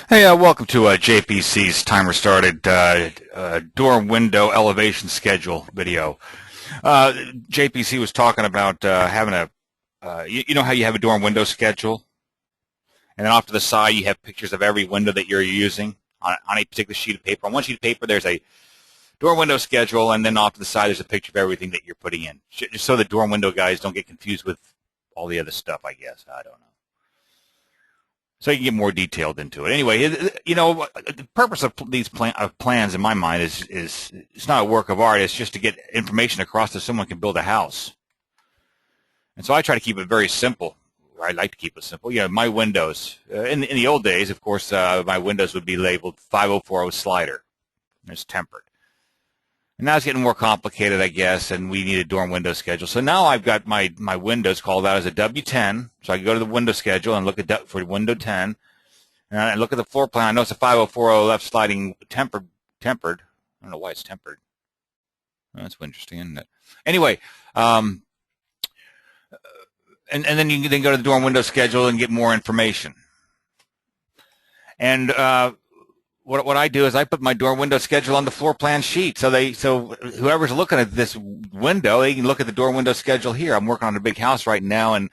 Hey, welcome to JPC's timer started door window elevation schedule video. JPC was talking about having you know how you have a door and window schedule, and then off to the side you have pictures of every window that you're using on a particular sheet of paper. On one sheet of paper there's a door and window schedule, and then off to the side there's a picture of everything that you're putting in, just so the door and window guys don't get confused with all the other stuff, I guess. I don't know. So you can get more detailed into it. Anyway, you know, the purpose of these plans, in my mind, is it's not a work of art. It's just to get information across so someone can build a house. And so I try to keep it very simple. I like to keep it simple. You know, my windows, in the old days, of course, my windows would be labeled 5040 slider. It's tempered. And now it's getting more complicated, I guess, and we need a door and window schedule. So now I've got my windows called out as a W10. So I can go to the window schedule and look at for window 10. And I look at the floor plan. I know it's a 5040 left sliding tempered. I don't know why it's tempered. Oh, that's interesting, isn't it? Anyway, and then you can then go to the door and window schedule and get more information. And what I do is I put my door window schedule on the floor plan sheet, so whoever's looking at this window, they can look at the door window schedule here. I'm working on a big house right now, and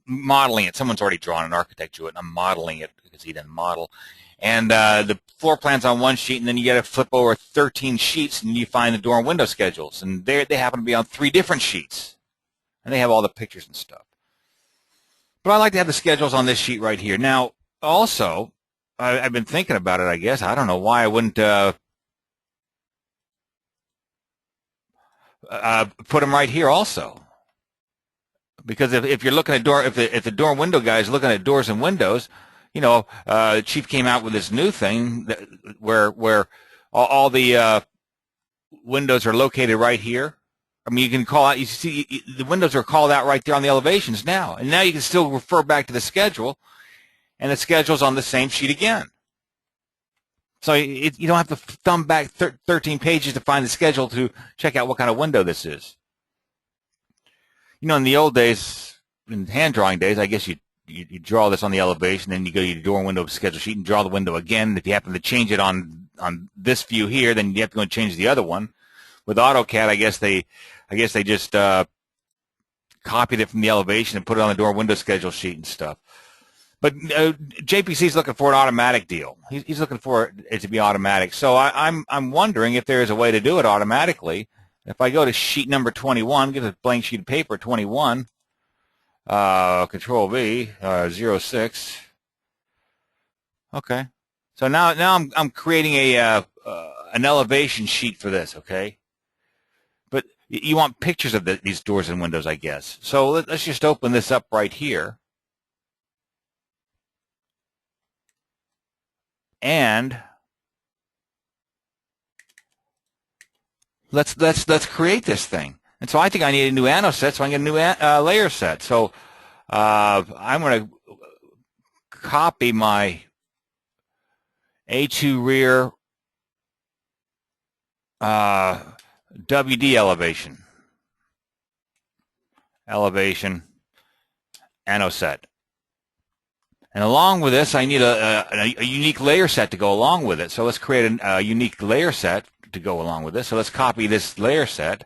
modeling it. Someone's already drawn an architect to it, and I'm modeling it because he didn't model. And the floor plan's on one sheet, and then you got to flip over 13 sheets, and you find the door and window schedules, and they happen to be on 3 different sheets, and they have all the pictures and stuff. But I like to have the schedules on this sheet right here. Now, also, I've been thinking about it, I guess. I don't know why I wouldn't put them right here also. Because if you're looking at if the door and window guy is looking at doors and windows, you know, the chief came out with this new thing where all the windows are located right here. I mean, you can call out, you see, the windows are called out right there on the elevations now. And now you can still refer back to the schedule, and the schedule's on the same sheet again. So you don't have to thumb back 13 pages to find the schedule to check out what kind of window this is. You know, in the old days, in hand drawing days, I guess you draw this on the elevation, then you go to your door and window schedule sheet and draw the window again. If you happen to change it on this view here, then you have to go and change the other one. With AutoCAD, I guess they just copied it from the elevation and put it on the door and window schedule sheet and stuff. But JPC's looking for an automatic deal. He's looking for it to be automatic. So I'm wondering if there is a way to do it automatically. If I go to sheet number 21, give it a blank sheet of paper, 21, Control V, 06. Okay. So now I'm creating an elevation sheet for this. Okay. But you want pictures of these doors and windows, I guess. So let's just open this up right here. And let's create this thing. And so I think I need a new anno set, so I can get a new layer set. So I'm going to copy my A2 rear WD elevation anno set. And along with this, I need a unique layer set to go along with it. So let's create a unique layer set to go along with this. So let's copy this layer set.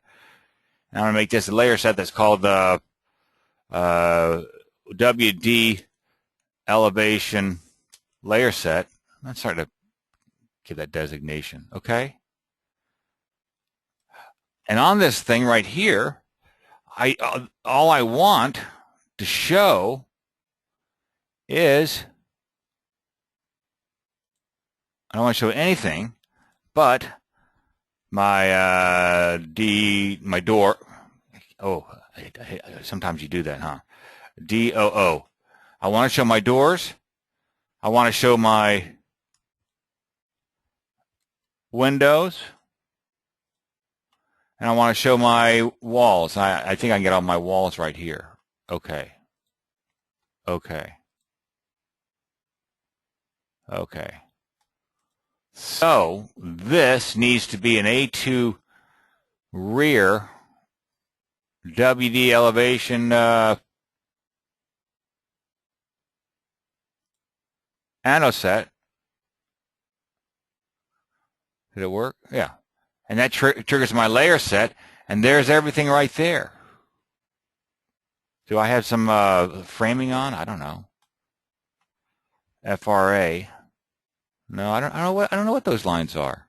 And I'm going to make this a layer set that's called the WD elevation layer set. I'm starting to give that designation. Okay. And on this thing right here, all I want to show is, I don't want to show anything but my my door. Oh, sometimes you do that, huh? DOO. I want to show my doors. I want to show my windows. And I want to show my walls. I think I can get all my walls right here. Okay. Okay. Okay. So this needs to be an A2 rear WD elevation Ano set. Did it work? Yeah. And that triggers my layer set, and there's everything right there. Do I have some framing on? I don't know. FRA. No, I don't know what those lines are.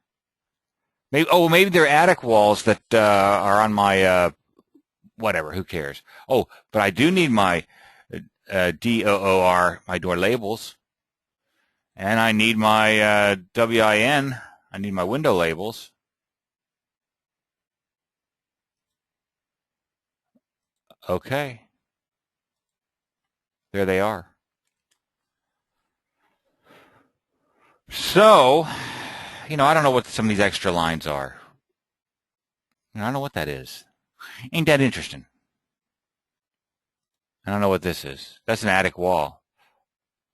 Maybe. Oh, maybe they're attic walls that are on my whatever. Who cares? Oh, but I do need my DOOR, my door labels, and I need my WIN. I need my window labels. Okay. There they are. So, I don't know what some of these extra lines are. I don't know what that is. Ain't that interesting? I don't know what this is. That's an attic wall.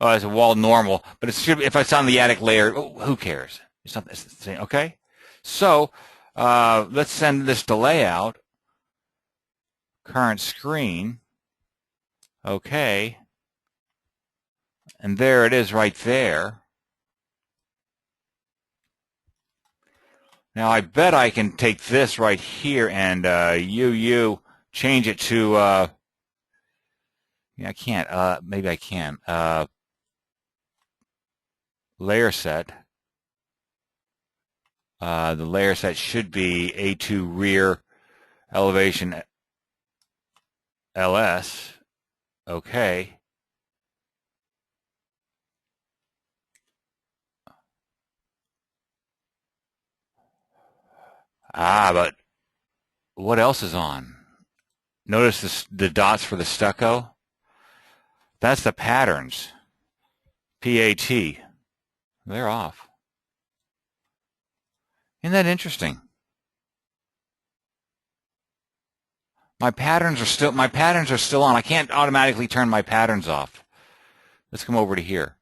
Oh, it's a wall normal, but if it's on the attic layer, who cares? It's not the same. Okay. So, let's send this to layout. Current screen. Okay. And there it is right there. Now, I bet I can take this right here and change it to, I can't, maybe I can. Layer set. The layer set should be A2 rear elevation LS. Okay. But what else is on? Notice the dots for the stucco? That's the patterns. PAT. They're off. Isn't that interesting? My patterns are still on. I can't automatically turn my patterns off. Let's come over to here.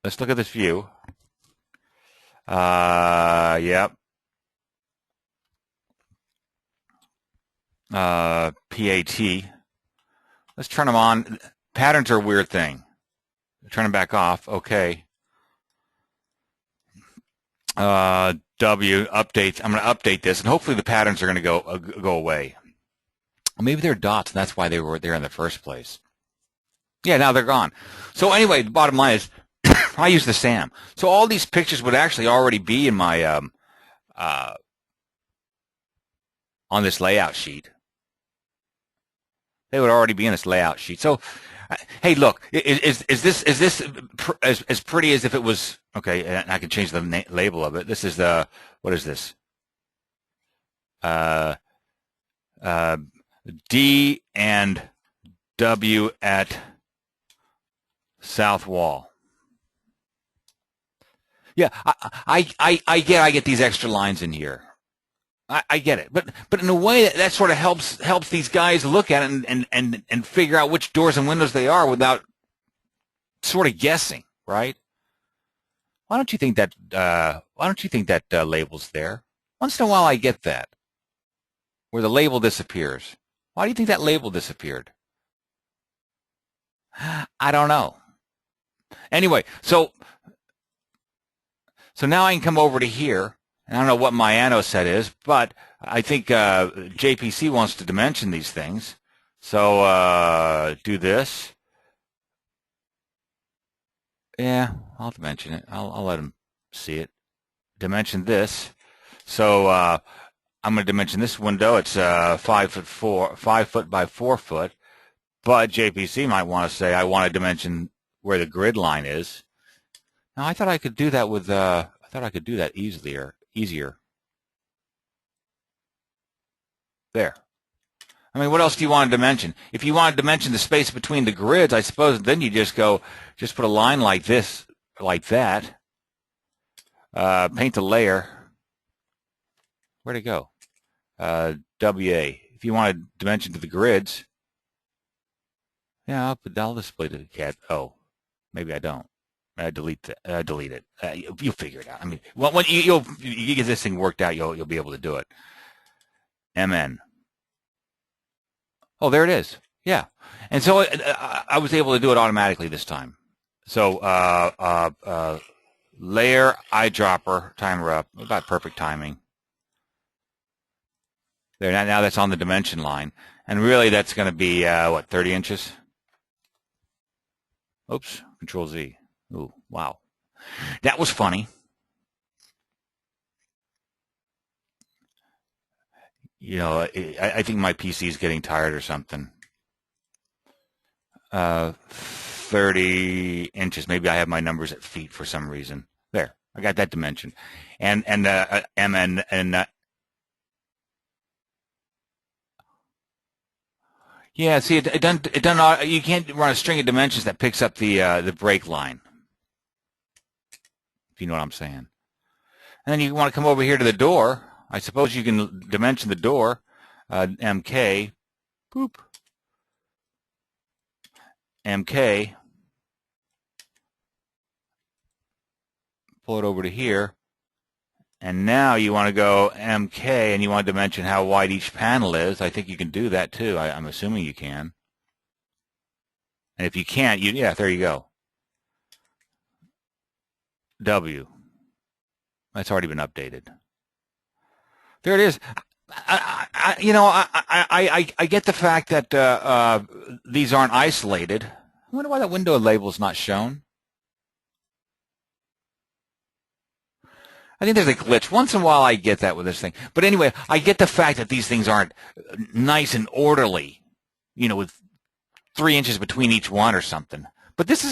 Let's look at this view. Yep. PAT. Let's turn them on. Patterns are a weird thing. Turn them back off. Okay. W updates. I'm going to update this, and hopefully the patterns are going to go away. Maybe they're dots, and that's why they were there in the first place. Yeah, now they're gone. So anyway, the bottom line is, I use the SAM. So all these pictures would actually already be in my on this layout sheet. They would already be in this layout sheet. So, hey, look, is this as pretty as if it was? Okay, and I can change the label of it. This is what is this? D and W at south wall. Yeah, I get these extra lines in here. I get it, but in a way that sort of helps these guys look at it and figure out which doors and windows they are without sort of guessing, right? Why don't you think that label's there? Once in a while, I get that where the label disappears. Why do you think that label disappeared? I don't know. Anyway, so now I can come over to here. I don't know what my ano set is, but I think JPC wants to dimension these things. So do this. Yeah, I'll dimension it. I'll let him see it. Dimension this. So I'm going to dimension this window. It's 5 foot by 4 foot. But JPC might want to say, I want to dimension where the grid line is. Now I thought I could do that with easier. There. I mean, what else do you want to dimension? If you want to dimension the space between the grids, I suppose then you just put a line like this, like that. Paint the layer. Where'd it go? WA. If you want to dimension to the grids, yeah, I'll display the cat. Oh, maybe I don't. Delete it. You'll figure it out. I mean, when you get this thing worked out, you'll be able to do it. MN. Oh, there it is. Yeah, and so I was able to do it automatically this time. So layer eyedropper timer up, about perfect timing. There, now that's on the dimension line, and really that's going to be what, 30 inches? Oops, Control Z. Ooh, wow, that was funny. You know, I think my PC is getting tired or something. 30 inches. Maybe I have my numbers at feet for some reason. There, I got that dimension, and yeah. See, it done. You can't run a string of dimensions that picks up the break line. If you know what I'm saying. And then you want to come over here to the door. I suppose you can dimension the door. MK, boop, MK. Pull it over to here. And now you want to go MK and you want to dimension how wide each panel is. I think you can do that too. I'm assuming you can. And if you can't, yeah, there you go. W. That's already been updated. There it is. I get the fact that these aren't isolated. I wonder why that window label is not shown. I think there's a glitch. Once in a while I get that with this thing. But anyway, I get the fact that these things aren't nice and orderly, you know, with 3 inches between each one or something. But this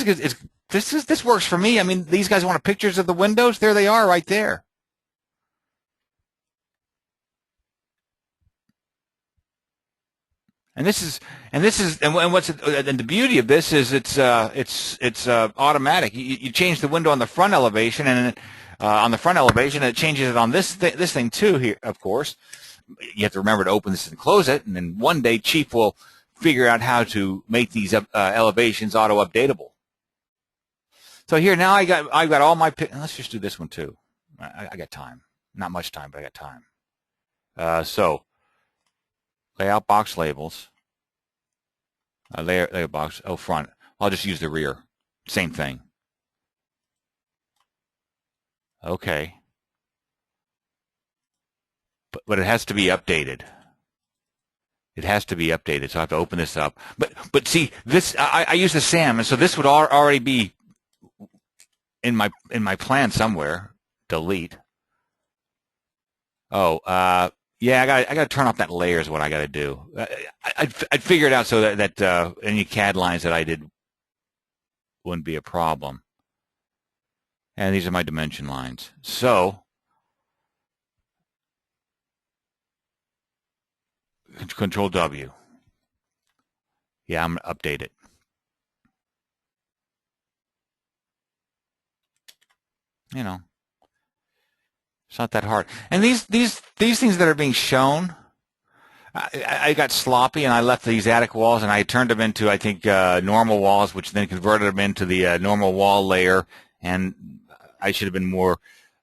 works for me. I mean, these guys want pictures of the windows. There they are right there. And the beauty of this is it's automatic. You change the window on the front elevation, and it changes it on this thing too. Here, of course, you have to remember to open this and close it, and then one day Chief will figure out how to make these elevations auto updatable. So here now I've got all my. Let's just do this one too. I got time, not much time, but I got time. So. Layout box labels. Layer box. Oh, front. I'll just use the rear. Same thing. Okay. But it has to be updated. It has to be updated. So I have to open this up. But see, this I use the SAM, and so this would already be in my plan somewhere. Delete. Oh, yeah, I got to turn off that layer is what I got to do. I'd figure it out so that any CAD lines that I did wouldn't be a problem. And these are my dimension lines. So Control W. Yeah, I'm going to update it. You know, it's not that hard. And these things that are being shown, I got sloppy and I left these attic walls and I turned them into, I think, normal walls, which then converted them into the normal wall layer. And I should have been more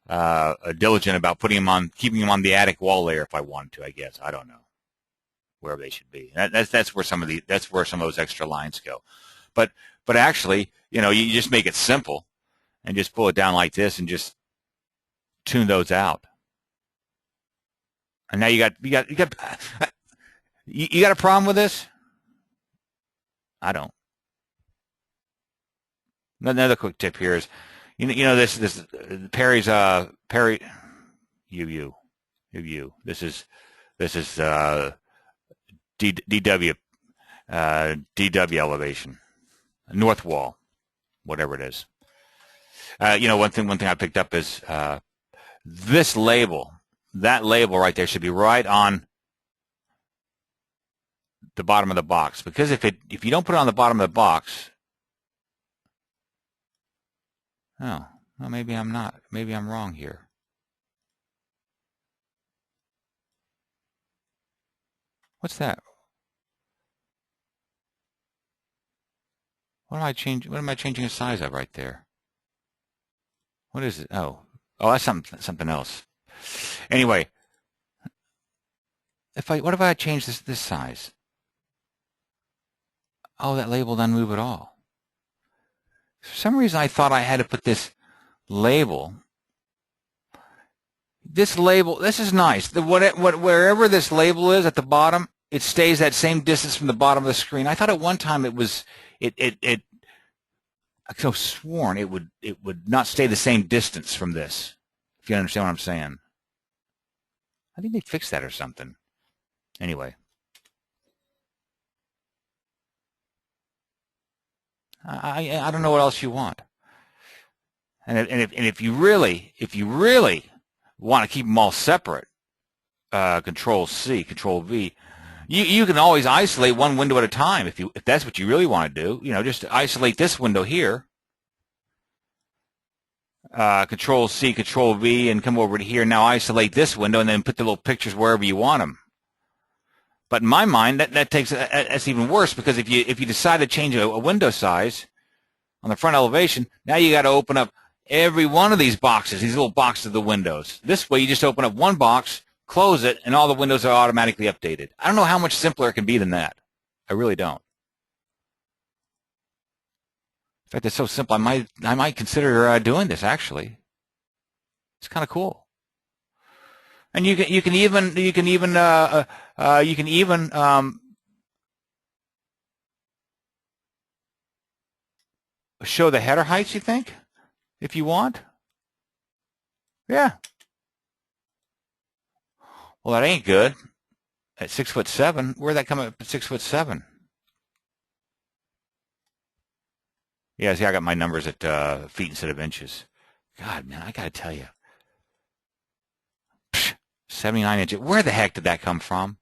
diligent about keeping them on the attic wall layer if I wanted to. I guess I don't know wherever they should be. That's where some of those extra lines go. But actually, you know, you just make it simple and just pull it down like this and just tune those out. And now you got a problem with this? I don't. Another quick tip here is, you know this Perry's Perry UU. This is DW elevation, north wall, whatever it is. You know, one thing I picked up is this label. That label right there should be right on the bottom of the box, because if you don't put it on the bottom of the box, oh, well, maybe I'm not. Maybe I'm wrong here. What's that? What am I changing the size of right there? What is it? Oh, that's something else. Anyway, what if I change this size? Oh, that label doesn't move at all. For some reason, I thought I had to put this label. This label, this is nice. Wherever this label is at the bottom, it stays that same distance from the bottom of the screen. I thought at one time I could have sworn it would not stay the same distance from this. If you understand what I'm saying. I think they fixed that or something. Anyway. I don't know what else you want. And if you really want to keep them all separate, Control C, Control V, you can always isolate one window at a time if that's what you really want to do. Just isolate this window here. Control C, Control V, and come over to here. Now isolate this window and then put the little pictures wherever you want them. But in my mind, that's even worse, because if you decide to change a window size on the front elevation, now you got to open up every one of these boxes, these little boxes of the windows. This way, you just open up one box, close it, and all the windows are automatically updated. I don't know how much simpler it can be than that. I really don't. In fact, it's so simple. I might consider doing this. Actually, it's kind of cool. And you can even show the header heights, you think, if you want. Yeah. Well, that ain't good. At 6'7", where'd that come up at 6'7"? Yeah, see, I got my numbers at feet instead of inches. God, man, I got to tell you. 79 inches. Where the heck did that come from?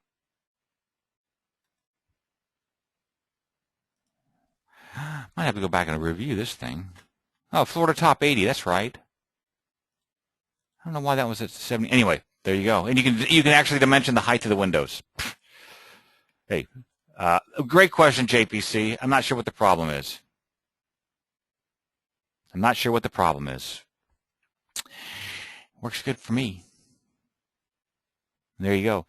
Might have to go back and review this thing. Oh, Florida top 80. That's right. I don't know why that was at 70. Anyway, there you go. And you can actually dimension the height of the windows. Hey, great question, JPC. I'm not sure what the problem is. Works good for me. There you go.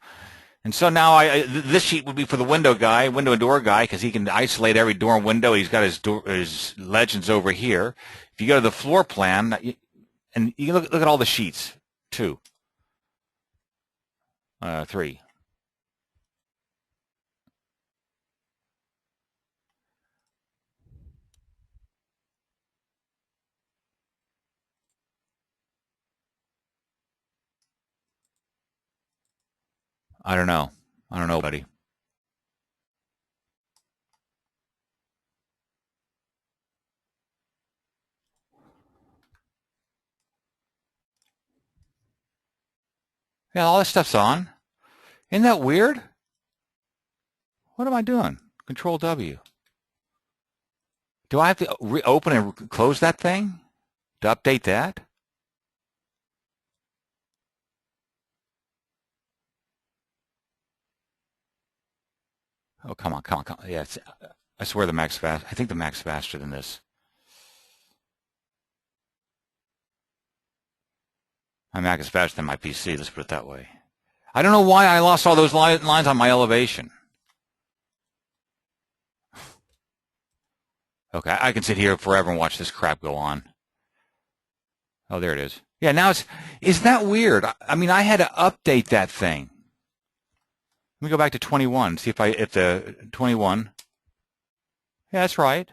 And so now this sheet would be for the window and door guy, because he can isolate every door and window. He's got his legends over here. If you go to the floor plan, and you can look at all the sheets, 2, 3. I don't know, buddy. Yeah, all this stuff's on. Isn't that weird? What am I doing? Control W. Do I have to reopen and close that thing to update that? Oh, come on. Yeah, I swear the Mac's fast. I think the Mac's faster than this. My Mac is faster than my PC, let's put it that way. I don't know why I lost all those lines on my elevation. Okay, I can sit here forever and watch this crap go on. Oh, there it is. Yeah, now is that weird? I mean, I had to update that thing. Let me go back to 21, see if the 21. Yeah, that's right.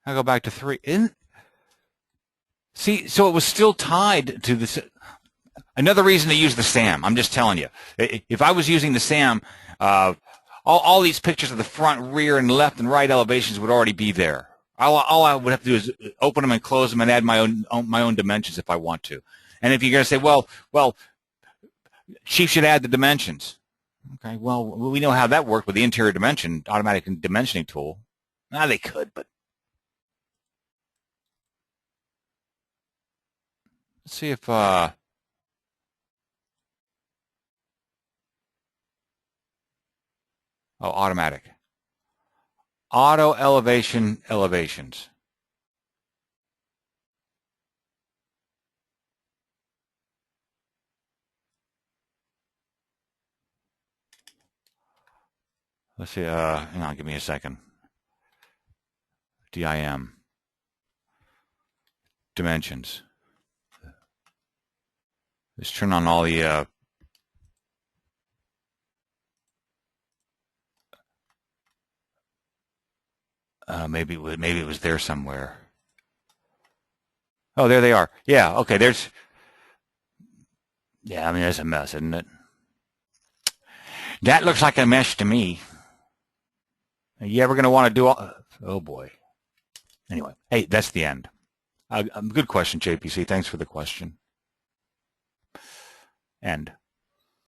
I'll go back to 3. See, so it was still tied to this. Another reason to use the SAM. I'm just telling you. If I was using the SAM, all these pictures of the front, rear, and left and right elevations would already be there. All I would have to do is open them and close them and add my own dimensions if I want to. And if you're going to say, well, Chief should add the dimensions. Okay, well, we know how that worked with the interior dimension, automatic dimensioning tool. They could, but let's see if automatic. Auto elevations. Let's see, hang on, give me a second. DIM. dimensions. Let's turn on all the maybe it was there somewhere. Oh, there they are. Yeah, okay, yeah, I mean, that's a mess, isn't it? That looks like a mess to me. Are you ever going to want to do all... Oh, boy. Anyway, hey, that's the end. Good question, JPC. Thanks for the question. End.